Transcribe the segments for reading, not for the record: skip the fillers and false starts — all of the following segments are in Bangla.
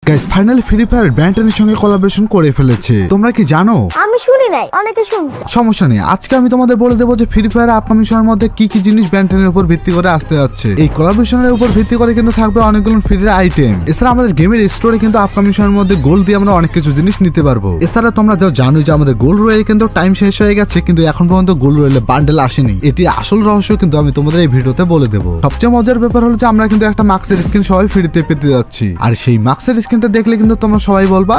গাইস ফাইনালি ফ্রি ফায়ার ব্যান্টনের সঙ্গে কোলাবোরেশন করে ফেলেছে। তোমরা কি জানো? আমি শুনি নাই, অনেকে শুনছে। সমস্যা নেই, আজকে আমি তোমাদের বলে দেবো যে ফ্রি ফায়ার আপকামিং সময়ের মধ্যে কি কি জিনিস ব্যান্টনের উপর ভিত্তি করে আসতে যাচ্ছে। এই কোলাবোরেশনের উপর ভিত্তি করে কিন্তু থাকবে অনেকগুলো ফ্রি আইটেম। এছাড়া আমাদের গেমের স্টোরে কিন্তু আপকামিং সময়ের মধ্যে গোল্ড দিয়ে আমরা অনেক কিছু জিনিস নিতে পারবো। এছাড়া তোমরা যা জানো যে আমাদের গোল্ড রয়েল কিন্তু টাইম শেষ হয়ে গেছে, কিন্তু এখন পর্যন্ত গোল্ড রয়েলে বান্ডেল আসেনি। এটি আসল রহস্য কিন্তু আমি তোমাদের এই ভিডিওতে বলে দেবো। সবচেয়ে মজার ব্যাপার হলো যে আমরা কিন্তু একটা মাস্কের স্কিন সবাই ফ্রিতে পেতে যাচ্ছি, আর সেই মাস্কের স্কিনটা দেখলে কিন্তু তোমরা সবাই বলবা।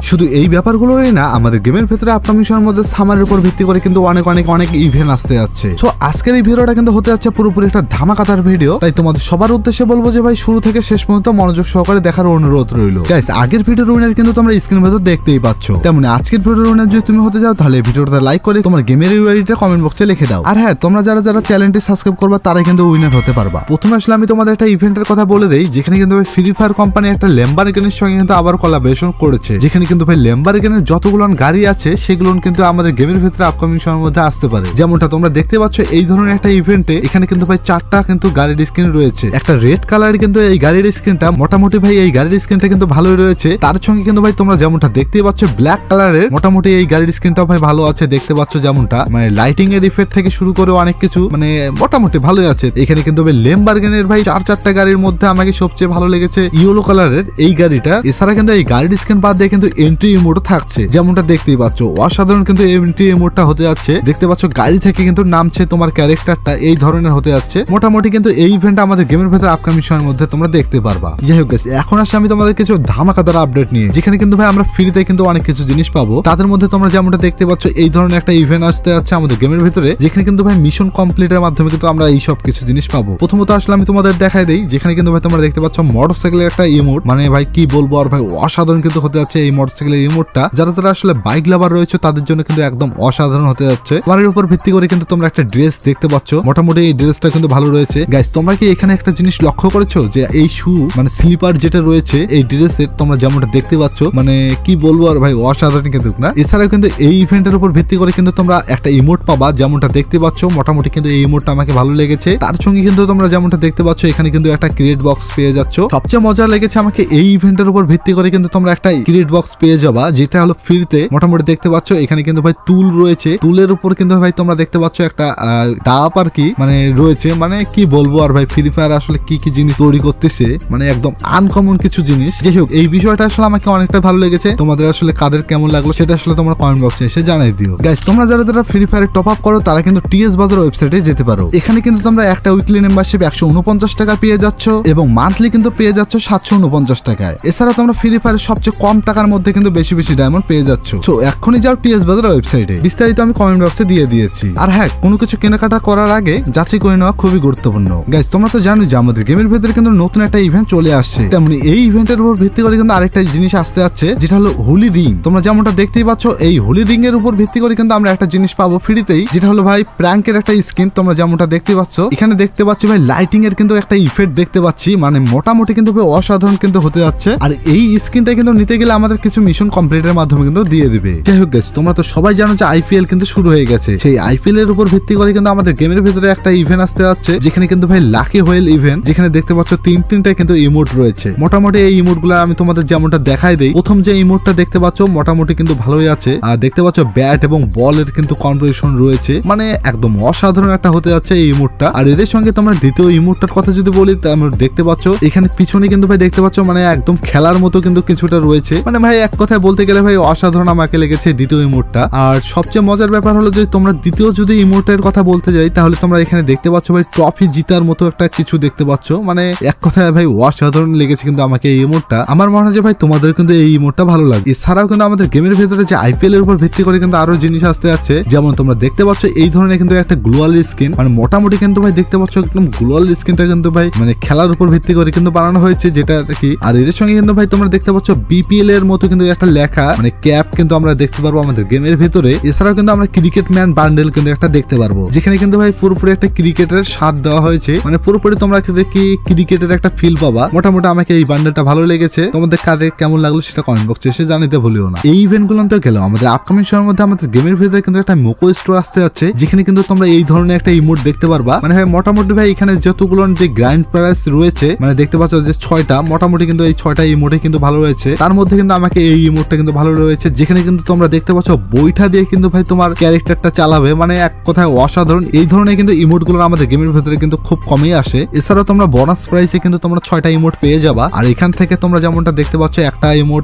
শুধু এই ব্যাপারগুলোরই না, আমাদের গেমের ভেতরে আপকামিং সময়ের মধ্যে সামারের উপর ভিত্তি করে কিন্তু অনেক অনেক অনেক ইভেন্ট আসতে যাচ্ছে। সো আজকের এই ভিডিওটা কিন্তু হতে যাচ্ছে পুরোপুরি একটা ধামাকাদার ভিডিও। তাই তোমাদের সবার উদ্দেশ্যে বলবো যে ভাই শুরু থেকে শেষ পর্যন্ত মনোযোগ সহকারে দেখার অনুরোধ রইল। গাইস আগের ভিডিওর উইনার কিন্তু তোমরা স্ক্রিনের ভেতর দেখতেই পাচ্ছ। তেমনি আজকের ভিডিওর উইনার যদি তুমি হতে যাও তাহলে ভিডিওটা লাইক করে তোমার গেমের ইউআইডিটা কমেন্ট বক্সে লিখে দাও। আর হ্যাঁ, তোমরা যারা যারা চ্যানেলটি সাবস্ক্রাইব করবা তারা কিন্তু উইনার হতে পারবা। প্রথমে আসলে আমি তোমাদের একটা ইভেন্টের কথা বলে দেই, যেখানে কিন্তু ফ্রি ফায়ার কোম্পানি একটা ল্যাম্বরগিনির সঙ্গে কিন্তু আবার কোলাবোরেশন করেছে, যেখানে কিন্তু ভাই ল্যাম্বরগিনির যতগুলো গাড়ি আছে সেগুলো কিন্তু আমাদের গেমের ভিতরে আপকামিং সময়ের মধ্যে আসতে পারে। যেমনটা তোমরা দেখতে পাচ্ছ এই ধরনের একটা ইভেন্টে এখানে কিন্তু ভাই 4টা কিন্তু গাড়ির স্ক্রিন রয়েছে। একটা রেড কালার কিন্তু এই গাড়ির স্ক্রিনটা মোটামুটি ভাই এই গাড়ির স্ক্রিনটা কিন্তু ভালোই রয়েছে। তার সঙ্গে কিন্তু ভাই তোমরা যেমনটা দেখতেই পাচ্ছ ব্ল্যাক কালারের মোটামুটি এই গাড়ির স্ক্রিনটাও ভাই ভালো আছে। দেখতে পাচ্ছ যেমনটা মানে লাইটিং এর ইফেক্ট থেকে শুরু করে অনেক কিছু মানে মোটামুটি ভালোই আছে। এখানে কিন্তু ভাই ল্যাম্বরগিনির ভাই 4টা গাড়ির মধ্যে আমাকে সবচেয়ে ভালো লেগেছে ইয়েলো কালারের এই গাড়িটা। এছাড়া কিন্তু এই গাড়ির স্ক্রিন বাদ দিয়ে কিন্তু এন্ট্রি ইমোট থাকছে, যেমনটা দেখতেই পাচ্ছ অসাধারণ কিন্তু এন্ট্রি ইমোটটা হতে যাচ্ছে। দেখতে পাচ্ছ গাড়ি থেকে কিন্তু নামছে তোমার ক্যারেক্টারটা, এই ধরনের হতে যাচ্ছে। মোটামুটি কিন্তু এই ইভেন্ট আমাদের গেমের ভেতরে আপকামিং সময়ের মধ্যে তোমরা দেখতে পারবা। যাই হোক এখন আসলে আমি তোমাদের কিছু ধামাকাদার আপডেট নিয়ে, যেখানে কিন্তু ভাই আমরা ফ্রিতে কিন্তু অনেক কিছু জিনিস পাবো। তাদের মধ্যে তোমরা যেমনটা দেখতে পাচ্ছ এই ধরনের একটা ইভেন্ট আসতে যাচ্ছে আমাদের গেমের ভিতরে, যেখানে কিন্তু ভাই মিশন কমপ্লিটের মাধ্যমে কিন্তু আমরা এই সব কিছু জিনিস পাবো। প্রথমত আসলে আমি তোমাদের দেখাই দেই, যেখানে কিন্তু ভাই তোমরা দেখতে পাচ্ছ মোটরসাইকেলের একটা ইমোট, মানে ভাই কি বলবো আর ভাই অসাধারণ কিন্তু হতে যাচ্ছে এই মোটরসাইকেলের ইমোটটা। যারা যারা আসলে বাইক লাভার রয়েছে তাদের জন্য কিন্তু একদম অসাধারণ হতে যাচ্ছে। তোমার উপর ভিত্তি করে কিন্তু তোমরা একটা ড্রেস দেখতে পাচ্ছ, মোটামুটি এই ড্রেসটা কিন্তু ভালো রয়েছে। গাইস তোমরা কি এখানে একটা জিনিস লক্ষ্য করেছো যে এই শু মানে স্লিপার যেটা রয়েছে এই ড্রেসের তোমরা যেমনটা দেখতে পাচ্ছ, মানে কি বলবো আর ভাই অসাধারণ কিন্তু না। এছাড়াও কিন্তু এই ইভেন্টের উপর ভিত্তি করে কিন্তু তোমরা একটা ইমোট পাবা, যেমনটা দেখতে পাচ্ছ মোটামুটি কিন্তু এই ইমোটটা আমাকে ভালো লেগেছে। তার সঙ্গে কিন্তু তোমরা যেমনটা দেখতে পাচ্ছ এখানে কিন্তু একটা ক্রিয়েট বক্স পেয়ে যাচ্ছ। সবচেয়ে মজা লেগেছে আমাকে এই ইভেন্টের উপর ভিত্তি করে কিন্তু তোমরা একটা ক্রিয়েট বক্স পেয়ে যাবা, যেটা হলো ফ্রিতে। মোটামুটি দেখতে পাচ্ছ এখানে কিন্তু ভাই টুল রয়েছে, টুলের উপর কিন্তু ভাই তোমরা দেখতে পাচ্ছ একটা ডাব আর কি মানে রয়েছে। মানে কি বলবো আর ভাই ফ্রি ফায়ার আসলে কি কি জিনিস তৈরি করতেছে, মানে একদম আনকমন কিছু জিনিস। যাই হোক এই বিষয়টা আসলে আমাকে অনেকটা ভালো লেগেছে। তোমাদের আসলে কাদের কেমন লাগলো সেটা আসলে তোমরা কমেন্ট বক্সে এসে জানাই দিও। গাইস তোমরা যারা যারা ফ্রি ফায়ারে টপ আপ করো তারা কিন্তু টিএস বাজার ওয়েবসাইটে যেতে পারো। এখানে কিন্তু তোমরা একটা উইকলি মেম্বারশিপ 149 টাকা পেয়ে যাচ্ছ এবং মান্থলি কিন্তু পেয়ে যাচ্ছ 749 টাকায়। এছাড়া তোমরা ফ্রি ফায়ারের সবচেয়ে কম টাকার মধ্যে কিন্তু বেশি বেশি ডায়মন্ড পেয়ে যাচ্ছ। সো এখনই যাও টিএস বাজার ওয়েবসাইটে, বিস্তারিত আমি কমেন্ট বক্সে দিয়ে দিয়েছি। আর হ্যাঁ, কোনো কিছু কেনাকাটা করার আগে যাচাই করে নেওয়া খুবই গুরুত্বপূর্ণ। গাইস তোমরা তো জানো যে আমাদের গেমের ভেতরে কিন্তু নতুন একটা ইভেন্ট চলে আসছে, তেমনি এই ইভেন্টের উপর ভিত্তি করে কিন্তু আরেকটা জিনিস আসতে যাচ্ছে, যেটা হলো হোলি রিং। তোমরা যেমনটা দেখতেই পাচ্ছ এই হোলি রিং এর উপর ভিত্তি করে কিন্তু আমরা একটা জিনিস পাবো ফ্রিতেই, যেটা হলো ভাই প্র্যাঙ্কের একটা স্কিন। তোমরা যেমনটা দেখতে পাচ্ছ এখানে দেখতে পাচ্ছি ভাই লাইটিং এর কিন্তু একটা ইফেক্ট দেখতে পাচ্ছি, মানে মোটামুটি কিন্তু অসাধারণ কিন্তু হতে যাচ্ছে। আর এই স্কিনটা কিন্তু নিতে গেলে আমাদের কিছু মিশন কমপ্লিটের মাধ্যমে কিন্তু দিয়ে দিবে। যাই হোক গাইস তোমরা তো সবাই জানো যে আইপিএল কিন্তু শুরু হয়ে গেছে। সেই আইপিএল এর উপর ভিত্তি করে কিন্তু আমাদের গেমের ভিতরে একটা ইভেন্ট আসতে যাচ্ছে, যেখানে কিন্তু ভাই লাকি হোয়েল ইভেন্ট, যেখানে দেখতে পাচ্ছ তিনটা কিন্তু ইমোট রয়েছে। মোটামুটি এই ইমোট গুলো আমি তোমাদের যেমনটা দেখাই দেই। প্রথম যে ইমোটটা দেখতে পাচ্ছ মোটামুটি কিন্তু ভালোই আছে, আর দেখতে পাচ্ছ ব্যাট এবং বলের কিন্তু কম্বিনেশন রয়েছে, মানে একদম অসাধারণ একটা হতে যাচ্ছে এই ইমোটটা। আর এর সঙ্গে তোমরা দ্বিতীয় ইমোটটার কথা যদি বলি, আমরা দেখতে পাচ্ছ এখানে পিছনে কিন্তু ভাই দেখতে পাচ্ছ মানে একদম খেলার মতো কিন্তু কিছুটা রয়েছে। মানে ভাই এক কথায় বলতে গেলে ভাই অসাধারণ আমাকে লেগেছে দ্বিতীয় ইমোটটা। আর সবচেয়ে মজার ব্যাপার হলো যে তোমরা দ্বিতীয় যদি ইমোটের কথা বলতে যাই তাহলে তোমরা এখানে দেখতে পাচ্ছ ভাই ট্রফি জিতার মতো একটা কিছু দেখতে পাচ্ছ, মানে এক কথায় ভাই অসাধারণ লেগেছে কিন্তু আমাকে এই ইমোটটা। আমার মনে হয় যে ভাই তোমাদের কিন্তু এই ইমোটটা ভালো লাগে। এছাড়াও কিন্তু আমাদের গেমের ভেতরে যে আইপিএল এর উপর ভিত্তি করে কিন্তু আরো জিনিস আসতে যাচ্ছে, যেমন তোমরা দেখতে পাচ্ছ এই ধরনের কিন্তু একটা গ্লোয়াল স্কিন, মানে মোটামুটি কিন্তু ভাই দেখতে পাচ্ছ একদম গ্লোয়াল স্কিনটা কিন্তু ভাই মানে খেলার উপর ভিত্তি করে কিন্তু বানানো হয়েছে, যেটা কি। আর এর সঙ্গে কিন্তু ভাই তোমরা দেখতে পাচ্ছ বিপিএল এর মতো কিন্তু একটা লেখা মানে ক্যাপ কিন্তু আমরা দেখতে পারবো আমাদের গেমের ভেতরে। এছাড়াও কিন্তু আমরা ক্রিকেট ম্যান বান্ডেল কিন্তু একটা দেখতে পারবো, যেখানে কিন্তু ভাই পুরোপুরি একটা ক্রিকেটের স্বাদ দেওয়া হয়েছে, মানে পুরোপুরি তোমরা কি ক্রিকেটের একটা ফিল পাবা। মোটামুটি আমাকে এই বান্ডেলটা ভালো লেগেছে, তোমাদের কারে কেমন লাগলো সেটা কমেন্ট বক্সে এসে জানাতে ভুলিও না। এই ইভেন্ট গুলো তো গেল, আমাদের আপকামিং সময়ের মধ্যে আমাদের গেমের ভেতরে কিন্তু একটা মোকো স্টোর আসতে যাচ্ছে, যেখানে কিন্তু তোমরা এই ধরনের একটা ইমোট দেখতে পারবা। মানে ভাই মোটামুটি ভাই এখানে যতগুলো যে গ্রাইন্ড প্রাইস রয়েছে, মানে দেখতে পাচ্ছ যে 6টা, মোটামুটি কিন্তু এই 6টা ইমোটে কিন্তু ভালো রয়েছে। তার মধ্যে কিন্তু আমাকে এই ইমোটটা কিন্তু ভালো রয়েছে, যেখানে কিন্তু তোমরা দেখতে পাচ্ছ বইটা দিয়ে কিন্তু ভাই তোমার ক্যারেক্টারটা চালাবে, মানে এক কথায় অসাধারণ। এই ধরনের কিন্তু ইমোট গুলো আমাদের গেমের ভেতরে কিন্তু খুব কমই আসে। এছাড়াও তোমরা বোনাস প্রাইসে কিন্তু তোমরা 6টা ইমোট পেয়ে যাবা। আর এখান থেকে তোমরা যেমনটা দেখতে পাচ্ছ একটা ইমোট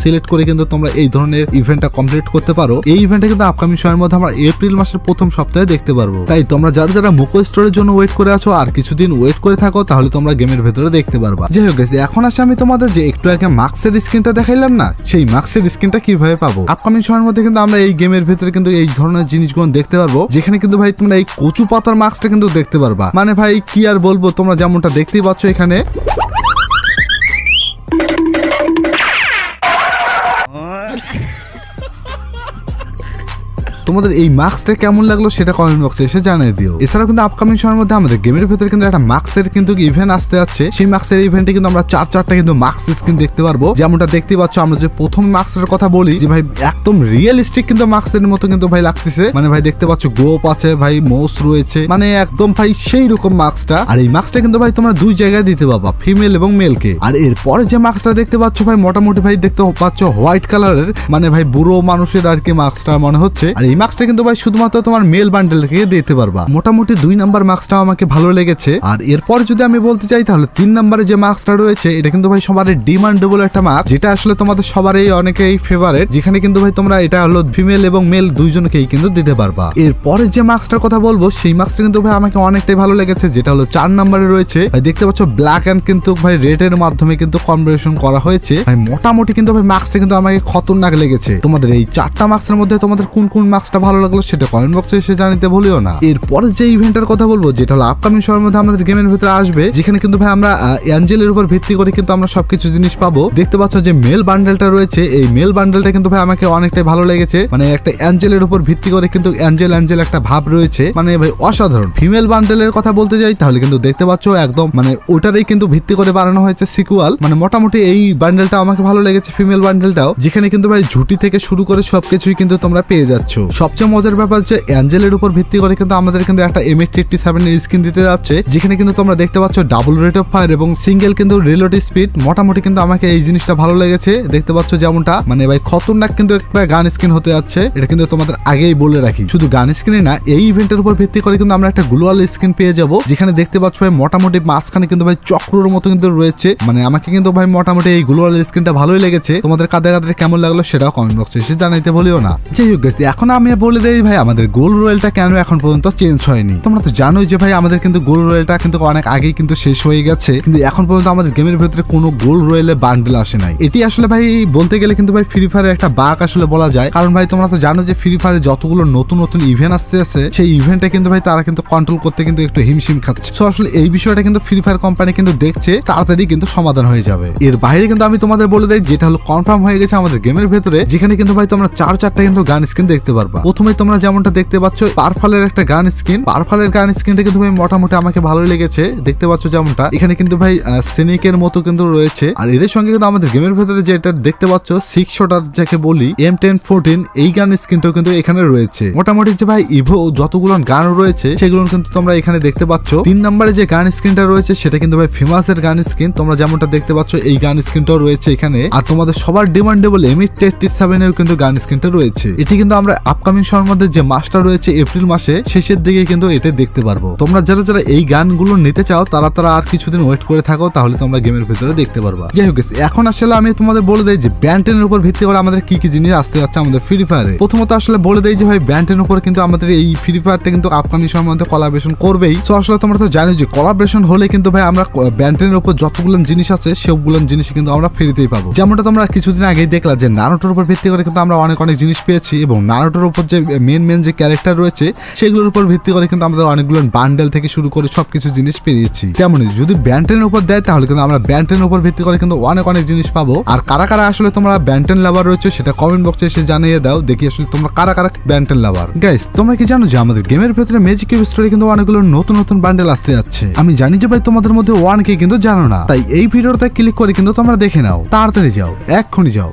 সিলেক্ট করে কিন্তু তোমরা এই ধরনের ইভেন্টটা কমপ্লিট করতে পারো। এই ইভেন্টটা কিন্তু আপকামিং সময়ের মধ্যে আমরা এপ্রিল মাসের প্রথম সপ্তাহে দেখতে পারবো। তাই তোমরা যারা মোকো স্টোরের জন্য ওয়েট করে আছো আর কিছুদিন ওয়েট করে থাকো, তাহলে তোমরা গেমের ভেতরে দেখতে পারবা। যাই হোক এখন আসে আমি তোমাদের যে একটু আগে মার্কসের স্ক্রিনটা দেখাইলাম না, সেই মার্কসের স্ক্রিনটা কিভাবে পাবো। আপকামিং সময়ের মধ্যে কিন্তু আমরা এই গেমের ভেতরে কিন্তু এই ধরনের জিনিসগুলো দেখতে পারবো, যেখানে কিন্তু ভাই তোমরা এই কচু পাতার মার্কসটা কিন্তু দেখতে পারবা। মানে ভাই কি আর বলবো, তোমরা যেমনটা দেখতেই পাচ্ছ এখানে তোমাদের এই মার্কসটা কেমন লাগলো সেটা কমেন্ট বক্সে এসে জানিয়ে দিও। এছাড়াও কিন্তু আপকামিং সময়ের মধ্যে আমাদের গেমের ভেতরে কিন্তু একটা মার্কসের কিন্তু ইভেন্ট আসতে যাচ্ছে। সেই মার্কসের ইভেন্টে কিন্তু আমরা 4টা কিন্তু মার্কস স্কিন দেখতে পারবো। যেমনটা দেখতে পাচ্ছ, আমরা যে প্রথম মার্কসের কথা বলি যে ভাই একদম রিয়েলিস্টিক কিন্তু মার্কসের মতো কিন্তু ভাই লাগতেছে। মানে ভাই দেখতে পাচ্ছ গোপ আছে, ভাই মোস রয়েছে, মানে একদম ভাই সেই রকম মার্কসটা। আর এই মার্কসটা কিন্তু ভাই তোমরা দুই জায়গায় দিতে পারবা, ফিমেল এবং মেলকে। আর এরপরে যে মার্কসটা দেখতে পাচ্ছ ভাই মোটামুটি ভাই দেখতে পাচ্ছ হোয়াইট কালারের, মানে ভাই বুড়ো মানুষের আর কি মার্কসটা মনে হচ্ছে। আর এই মার্কসটা কিন্তু ভাই শুধুমাত্র তোমার মেল বান্ডেলকে দিতে পারবা। মোটামুটি 2 নাম্বার মার্কসটা আমাকে ভালো লেগেছে। আর এরপর যদি আমি বলতে চাই তাহলে 3 নম্বরে যে মার্কসটা রয়েছে এটা কিন্তু ভাই সবার ডিমান্ডেবল একটা মার্কস, যেটা আসলে তোমাদের সবারই অনেকেই ফেভারিট, যেখানে কিন্তু ভাই তোমরা এটা হলো ফিমেল এবং মেল দুইজনকেই কিন্তু দিতে পারবা। এরপরে যে মার্কসটার কথা বলবো সেই মার্কসটা কিন্তু ভাই আমাকে অনেকটাই ভালো লেগেছে, যেটা হলো 4 নম্বরে রয়েছে। ভাই দেখতে পাচ্ছ ব্ল্যাক এন্ড কিন্তু ভাই রেড এর মাধ্যমে কিন্তু কম্বিনেশন করা হয়েছে। ভাই মোটামুটি কিন্তু ভাই মার্কসটা কিন্তু আমাকে খতরনাক লেগেছে। তোমাদের এই 4টা মার্কসের মধ্যে তোমাদের কোন কোন মার্কসটা ভালো লাগলো সেটা কমেন্ট বক্সে এসে জানাতে ভুলিও না। এরপরে যে ইভেন্টের কথা বলবো যেটা হলো আপকামিং সময়ের মধ্যে আমাদের গেমের ভিতরে আসবে, যেখানে কিন্তু ভাই আমরা অ্যাঞ্জেলের উপর ভিত্তি করে কিন্তু আমরা সবকিছু জিনিস পাবো। দেখতে পাচ্ছ যে মেল বান্ডেলটা রয়েছে, এই মেল বান্ডেলটা কিন্তু ভাই আমাকে অনেকটাই ভালো লেগেছে। মানে একটা অ্যাঞ্জেলের উপর ভিত্তি করে কিন্তু অ্যাঞ্জেল একটা ভাব রয়েছে, মানে ভাই অসাধারণ। ফিমেল বান্ডেলের কথা বলতে যাই তাহলে কিন্তু দেখতে পাচ্ছ একদম মানে ওটারই কিন্তু ভিত্তি করে বানানো হয়েছে সিকুয়াল। মানে মোটামুটি এই বান্ডেলটা আমাকে ভালো লেগেছে, ফিমেল বান্ডেলটাও, যেখানে কিন্তু ভাই ঝুটি থেকে শুরু করে সবকিছুই কিন্তু তোমরা পেয়ে যাচ্ছ। সবচেয়ে মজার ব্যাপার যে অ্যাঞ্জেলের উপর ভিত্তি করে কিন্তু আমাদের কিন্তু একটা M87 এর স্কিন দিতে যাচ্ছে, যেখানে কিন্তু তোমরা দেখতে পাচ্ছ ডাবল রেট অফ ফায়ার এবং সিঙ্গেল কিন্তু রিলোড স্পিড। মোটামুটি কিন্তু আমাকে এই জিনিসটা ভালো লেগেছে। দেখতে পাচ্ছ যেমনটা মানে ভাই খতরনাক কিন্তু একটা গান স্কিন হতে যাচ্ছে, এটা কিন্তু তোমাদের আগেই বলে রাখি। শুধু গান স্কিনই না, এই ইভেন্টের উপর ভিত্তি করে কিন্তু আমরা একটা গ্লোয়াল স্কিন পেয়ে যাব, যেখানে দেখতে পাচ্ছ ভাই মোটামুটি মাঝখানে কিন্তু ভাই চক্রর মতো কিন্তু রয়েছে। মানে আমাকে কিন্তু ভাই মোটামুটি এই গ্লোয়াল স্কিনটা ভালোই লেগেছে। তোমাদের কাদের কেমন লাগলো সেটাও কমেন্ট বক্সে এসে জানাইতে ভুলিও না। যাই হোক এখন আমি বলে দেই ভাই আমাদের গোল রয়েলটা কেন এখন পর্যন্ত চেঞ্জ হয়নি। তোমরা তো জানোই যে ভাই আমাদের কিন্তু গোল রয়েলটা কিন্তু অনেক আগেই কিন্তু শেষ হয়ে গেছে, কিন্তু এখন পর্যন্ত আমাদের গেমের ভিতরে কোনো গোল রয়েলে বান্ডেল আসে নাই। এটি আসলে ভাই বলতে গেলে কিন্তু ভাই ফ্রি ফায়ারের একটা বাগ আসলে বলা যায়, কারণ ভাই তোমরা তো জানো যে ফ্রি ফায়ারে যতগুলো নতুন নতুন ইভেন্ট আসতে আছে সেই ইভেন্টে কিন্তু ভাই তারা কিন্তু কন্ট্রোল করতে কিন্তু একটু হিমশিম খাচ্ছে। তো আসলে এই বিষয়টা কিন্তু ফ্রি ফায়ার কোম্পানি কিন্তু দেখছে, তাড়াতাড়ি কিন্তু সমাধান হয়ে যাবে। এর বাইরে কিন্তু আমি তোমাদের বলে দেই যেটা হলো কনফার্ম হয়ে গেছে আমাদের গেমের ভেতরে, যেখানে কিন্তু ভাই তোমরা 4টা কিন্তু গান স্কিন দেখতে পারবা। প্রথমে তোমরা যেমনটা দেখতে পাচ্ছ পারফালের একটা গান স্কিন, পারফালের গান স্কিনটা কিন্তু ভাই মোটামুটি আমাকে ভালোই লেগেছে। দেখতে পাচ্ছ যেমনটা এখানে কিন্তু ভাই সিনিকের মতো কিন্তু রয়েছে। আর এদের সঙ্গে কিন্তু আমাদের গেমের ভেতরে যেটা দেখতে পাচ্ছ 6 শটার যাকে বলি M1014 এই গান স্কিনটাও কিন্তু এখানে রয়েছে। মোটামুটি যে ভাই ইভো যতগুলো গান রয়েছে সেগুলো কিন্তু তোমরা এখানে দেখতে পাচ্ছ। 3 নম্বরে যে গান স্কিনটা রয়েছে সেটা কিন্তু ভাই ফেমাসের গান স্কিন, তোমরা যেমনটা দেখতে পাচ্ছ এই গান স্কিনটাও রয়েছে এখানে। আর তোমাদের সবার ডিমান্ডেবল M87 এর কিন্তু গান স্কিনটা রয়েছে। এটি কিন্তু আমরা আপকামিং সময়ের মধ্যে যে মাসটা রয়েছে এপ্রিল মাসে শেষের দিকে কিন্তু এটা দেখতে পারবো। তোমরা যারা এই গানগুলো নিতে চাও তারা আর কিছুদিন ওয়েট করে থাকো, তাহলে তোমরা গেমের ভিতরে দেখতে পারবা। যাই হোক এখন আসলে আমি তোমাদের বলে দেই যে ব্যান্টেনের উপর ভিত্তি করে আমাদের কি কি জিনিস আসতে যাচ্ছে আমাদের ফ্রি ফায়ারে। প্রথমত আসলে বলে দেই যে ভাই ব্যান্টের উপর কিন্তু আমাদের এই ফ্রি ফায়ারটা কিন্তু আপকামিং সময়ের মধ্যে কোলাবরেশন করবেই। তো আসলে তোমরা তো জানো যে কোলাবরেশন হলে কিন্তু ভাই আমরা ব্যান্টেনের উপর যতগুলো জিনিস আছে সবগুলো জিনিস কিন্তু আমরা ফ্রিতেই পাবো। যেমনটা তোমরা কিছুদিন আগেই দেখলা যে নারুটোর উপর ভিত্তি করে কিন্তু আমরা অনেক জিনিস পেয়েছি এবং নারুটোর উপর উপর যে মেন যে ক্যারেক্টার রয়েছে সেগুলোর উপর ভিত্তি করে কিন্তু আমাদের অনেকগুলো বান্ডেল থেকে শুরু করে সবকিছু জিনিস পেয়েছি। তেমনই যদি ব্যান্টেনের উপর দেয় তাহলে কিন্তু আমরা ব্যান্টেনের উপর ভিত্তি করে কিন্তু অনেক জিনিস পাবো। আর কারা কারা আসলে তোমরা ব্যান্টেন লাভার রয়েছে সেটা কমেন্ট বক্সে এসে জানিয়ে দাও, দেখি আসলে তোমরা কারা কারা ব্যান্টেন লাভার। গাইস তোমরা কি জানো যে আমাদের গেমের ভেতরে ম্যাজিক কিউব স্টোরে কিন্তু অনেকগুলো নতুন বান্ডেল আসতে যাচ্ছে। আমি জানি যে ভাই তোমাদের মধ্যে 1K কিন্তু জানো না, তাই এই ভিডিওতে ক্লিক করে কিন্তু তোমরা দেখে নাও, তাড়াতাড়ি যাও, এক্ষুনি যাও।